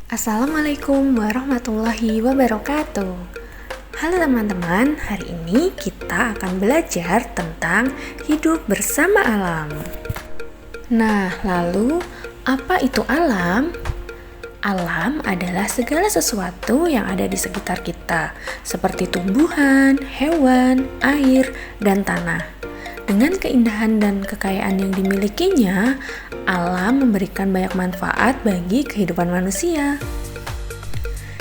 Assalamualaikum warahmatullahi wabarakatuh. Halo teman-teman, hari ini kita akan belajar tentang hidup bersama alam. Nah, lalu apa itu alam? Alam adalah segala sesuatu yang ada di sekitar kita, seperti tumbuhan, hewan, air, dan tanah. Dengan keindahan dan kekayaan yang dimilikinya, alam memberikan banyak manfaat bagi kehidupan manusia.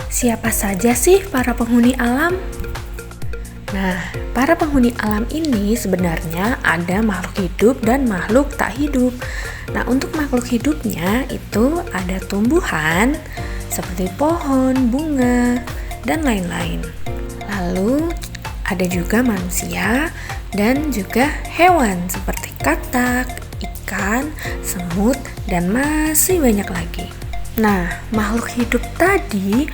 Siapa saja sih para penghuni alam? Nah, para penghuni alam ini sebenarnya ada makhluk hidup dan makhluk tak hidup. Nah, untuk makhluk hidupnya itu ada tumbuhan seperti pohon, bunga, dan lain-lain. Lalu ada juga manusia dan juga hewan seperti katak, ikan, semut, dan masih banyak lagi. Nah, makhluk hidup tadi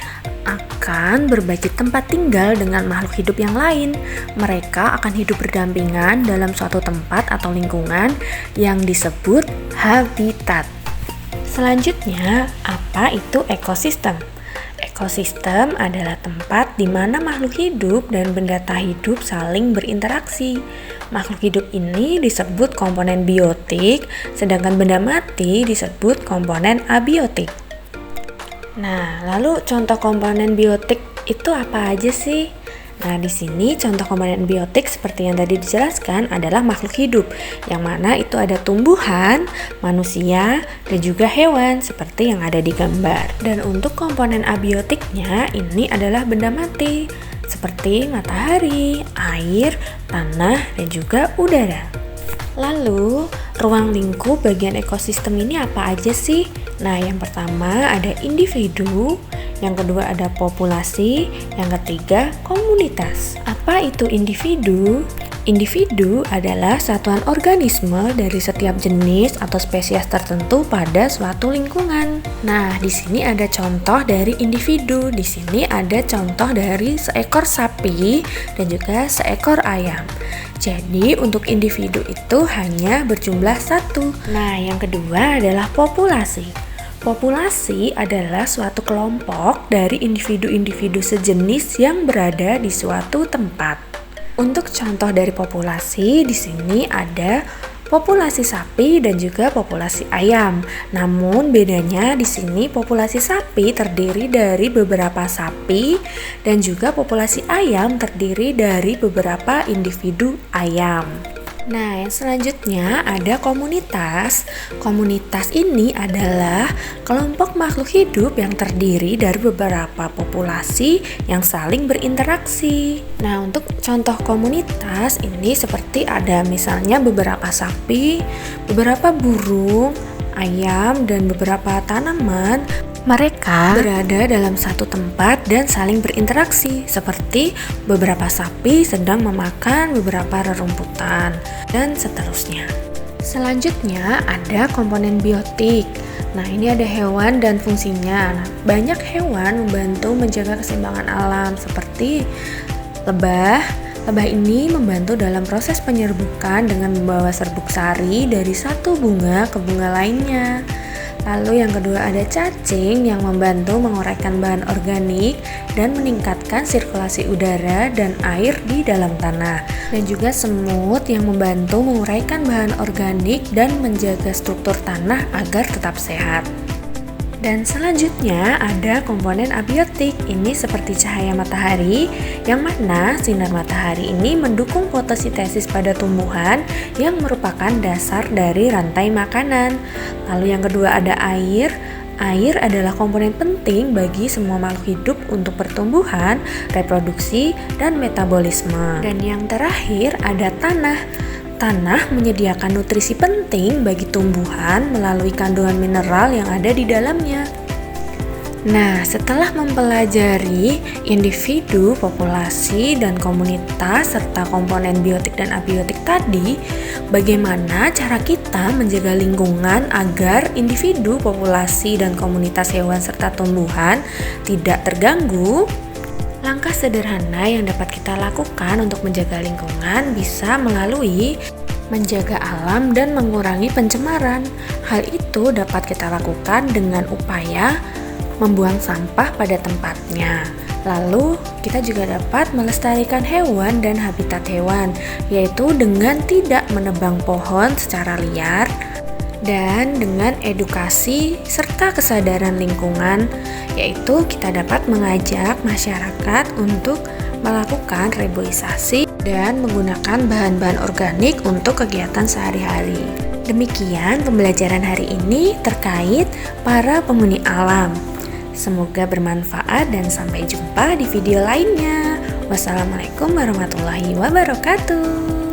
akan berbagi tempat tinggal dengan makhluk hidup yang lain. Mereka akan hidup berdampingan dalam suatu tempat atau lingkungan yang disebut habitat. Selanjutnya, apa itu ekosistem? Ekosistem adalah tempat di mana makhluk hidup dan benda tak hidup saling berinteraksi. Makhluk hidup ini disebut komponen biotik, sedangkan benda mati disebut komponen abiotik. Nah, lalu contoh komponen biotik itu apa aja sih? Nah, di sini contoh komponen biotik seperti yang tadi dijelaskan adalah makhluk hidup, yang mana itu ada tumbuhan, manusia, dan juga hewan seperti yang ada di gambar. Dan untuk komponen abiotiknya ini adalah benda mati, seperti matahari, air, tanah, dan juga udara. Lalu, ruang lingkup bagian ekosistem ini apa aja sih? Nah, yang pertama ada individu, yang kedua ada populasi, yang ketiga komunitas. Apa itu individu? Individu adalah satuan organisme dari setiap jenis atau spesies tertentu pada suatu lingkungan. Nah, di sini ada contoh dari individu. Di sini ada contoh dari seekor sapi dan juga seekor ayam. Jadi, untuk individu itu hanya berjumlah satu. Nah, yang kedua adalah populasi. Populasi adalah suatu kelompok dari individu-individu sejenis yang berada di suatu tempat. Untuk contoh dari populasi, di sini ada populasi sapi dan juga populasi ayam. Namun bedanya di sini populasi sapi terdiri dari beberapa sapi dan juga populasi ayam terdiri dari beberapa individu ayam. Nah, yang selanjutnya ada komunitas. Komunitas ini adalah kelompok makhluk hidup yang terdiri dari beberapa populasi yang saling berinteraksi. Nah, untuk contoh komunitas ini seperti ada misalnya beberapa sapi, beberapa burung, ayam, dan beberapa tanaman. Mereka berada dalam satu tempat dan saling berinteraksi, seperti beberapa sapi sedang memakan beberapa rerumputan, dan seterusnya. Selanjutnya ada komponen biotik. Nah, ini ada hewan dan fungsinya. Banyak hewan membantu menjaga keseimbangan alam, seperti lebah. Lebah ini membantu dalam proses penyerbukan dengan membawa serbuk sari dari satu bunga ke bunga lainnya. Lalu yang kedua ada cacing yang membantu menguraikan bahan organik dan meningkatkan sirkulasi udara dan air di dalam tanah. Dan juga semut yang membantu menguraikan bahan organik dan menjaga struktur tanah agar tetap sehat. Dan selanjutnya ada komponen abiotik. Ini seperti cahaya matahari, yang mana sinar matahari ini mendukung fotosintesis pada tumbuhan yang merupakan dasar dari rantai makanan. Lalu yang kedua ada air. Air adalah komponen penting bagi semua makhluk hidup untuk pertumbuhan, reproduksi, dan metabolisme. Dan yang terakhir ada tanah. Tanah menyediakan nutrisi penting bagi tumbuhan melalui kandungan mineral yang ada di dalamnya. Nah, setelah mempelajari individu, populasi, dan komunitas, serta komponen biotik dan abiotik tadi, bagaimana cara kita menjaga lingkungan agar individu, populasi, dan komunitas hewan serta tumbuhan tidak terganggu? Langkah sederhana yang dapat kita lakukan untuk menjaga lingkungan bisa melalui menjaga alam dan mengurangi pencemaran. Hal itu dapat kita lakukan dengan upaya membuang sampah pada tempatnya. Lalu, kita juga dapat melestarikan hewan dan habitat hewan, yaitu dengan tidak menebang pohon secara liar dan dengan edukasi serta kesadaran lingkungan, yaitu kita dapat mengajak masyarakat untuk melakukan reboisasi dan menggunakan bahan-bahan organik untuk kegiatan sehari-hari. Demikian pembelajaran hari ini terkait para penghuni alam. Semoga bermanfaat dan sampai jumpa di video lainnya. Wassalamualaikum warahmatullahi wabarakatuh.